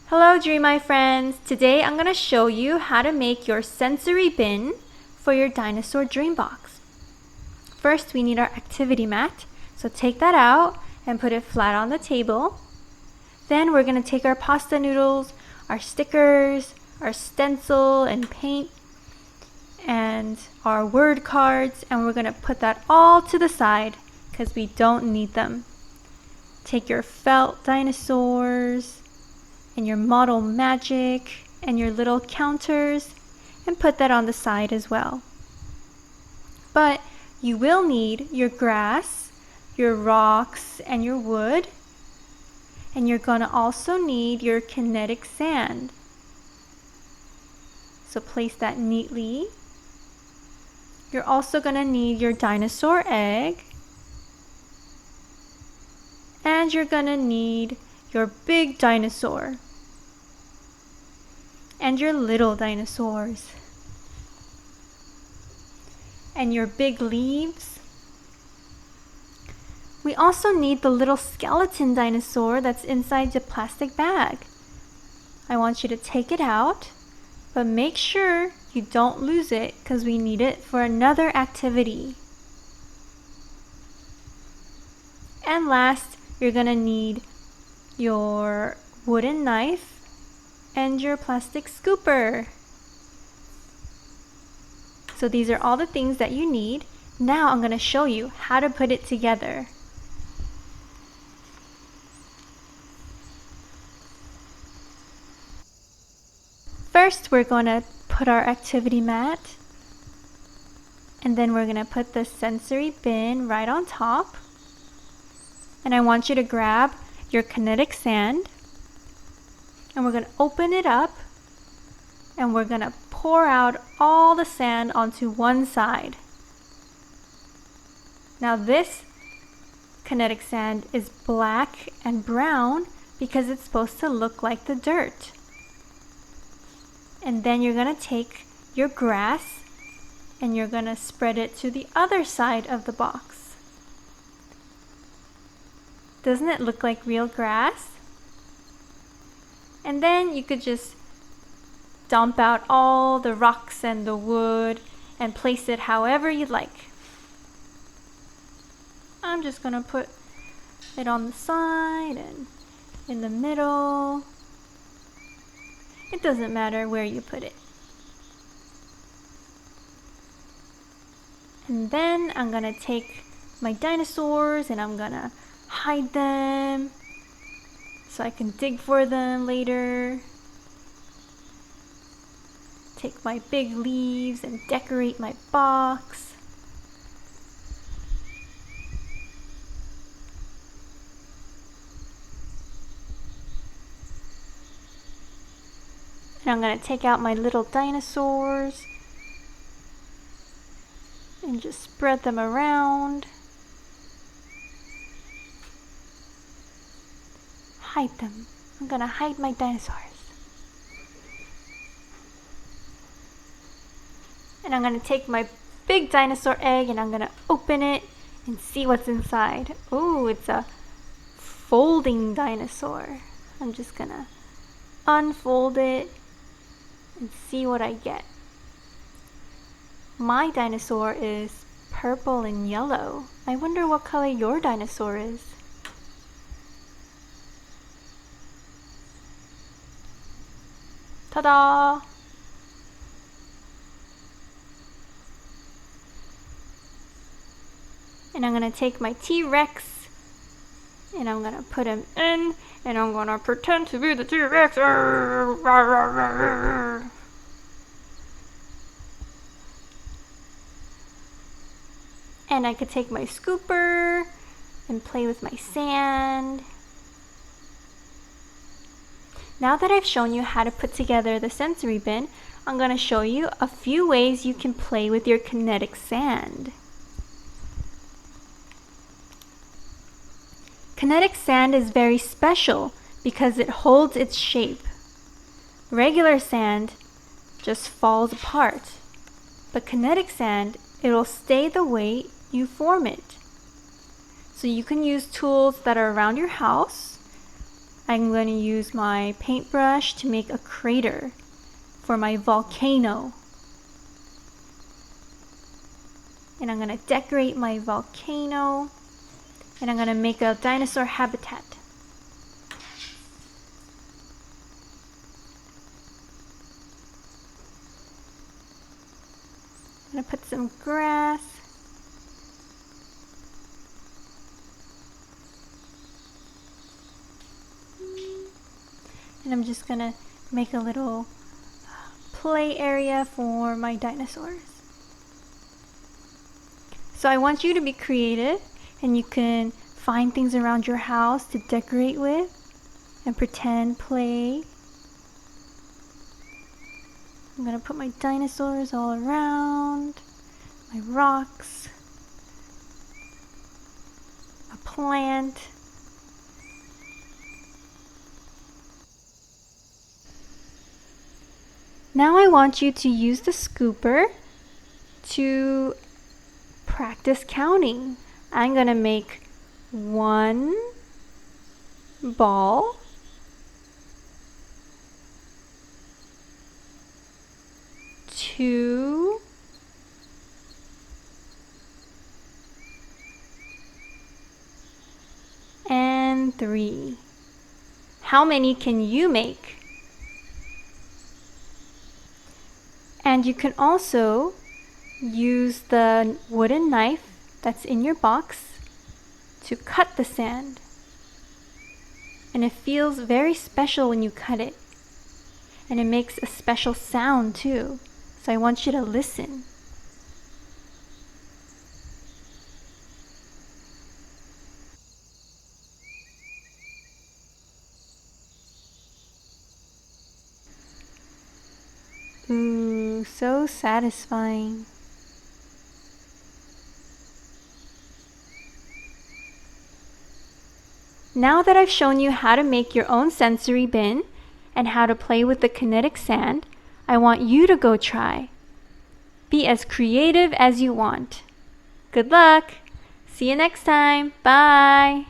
Hello Dream My friends! Today I'm going to show you how to make your sensory bin for your dinosaur Dreambox. First we need our activity mat, so take that out and put it flat on the table. Then we're going to take our pasta noodles, our stickers, our stencil and paint, and our word cards, and we're going to put that all to the side because we don't need them. Take your felt dinosaurs and your model magic and your little counters and put that on the side as well. But you will need your grass, your rocks, and your wood. And you're going to also need your kinetic sand. So place that neatly. You're also going to need your dinosaur egg. And you're going to need your big dinosaur. And your little dinosaurs. And your big leaves. We also need the little skeleton dinosaur that's inside the plastic bag. I want you to take it out, but make sure you don't lose it because we need it for another activity. And last, you're going to need your wooden knife and your plastic scooper. So these are all the things that you need. Now I'm going to show you how to put it together. First, we're going to put our activity mat, and then we're going to put the sensory bin right on top. And I want you to grab your kinetic sand, and we're going to open it up, and we're going to pour out all the sand onto one side. Now this kinetic sand is black and brown because it's supposed to look like the dirt. And then you're going to take your grass and you're going to spread it to the other side of the box. Doesn't it look like real grass? And then you could just dump out all the rocks and the wood and place it however you'd like. I'm just going to put it on the side and in the middle. It doesn't matter where you put it. And then I'm going to take my dinosaurs and I'm going to hide them so I can dig for them later. Take my big leaves and decorate my box. And I'm going to take out my little dinosaurs and just spread them around. Hide them. I'm going to hide my dinosaurs. And I'm going to take my big dinosaur egg and I'm going to open it and see what's inside. Ooh, it's a folding dinosaur. I'm just going to unfold it and see what I get. My dinosaur is purple and yellow. I wonder what color your dinosaur is. Ta-da! And I'm going to take my T-Rex and I'm going to put him in and I'm going to pretend to be the T-Rex. And I could take my scooper and play with my sand. Now that I've shown you how to put together the sensory bin, I'm going to show you a few ways you can play with your kinetic sand. Kinetic sand is very special because it holds its shape. Regular sand just falls apart, but kinetic sand, it'll stay the way you form it. So you can use tools that are around your house I'm going to use my paintbrush to make a crater for my volcano. And I'm going to decorate my volcano. And I'm going to make a dinosaur habitat. I'm going to put some grass. And I'm just going to make a little play area for my dinosaurs. So I want you to be creative, and you can find things around your house to decorate with and pretend play. I'm going to put my dinosaurs all around, my rocks, a plant. Now I want you to use the scooper to practice counting. I'm going to make 1 ball, 2, 3. How many can you make? And you can also use the wooden knife that's in your box to cut the sand. And it feels very special when you cut it. And it makes a special sound too. So I want you to listen. Ooh, so satisfying. Now that I've shown you how to make your own sensory bin and how to play with the kinetic sand, I want you to go try. Be as creative as you want. Good luck! See you next time. Bye!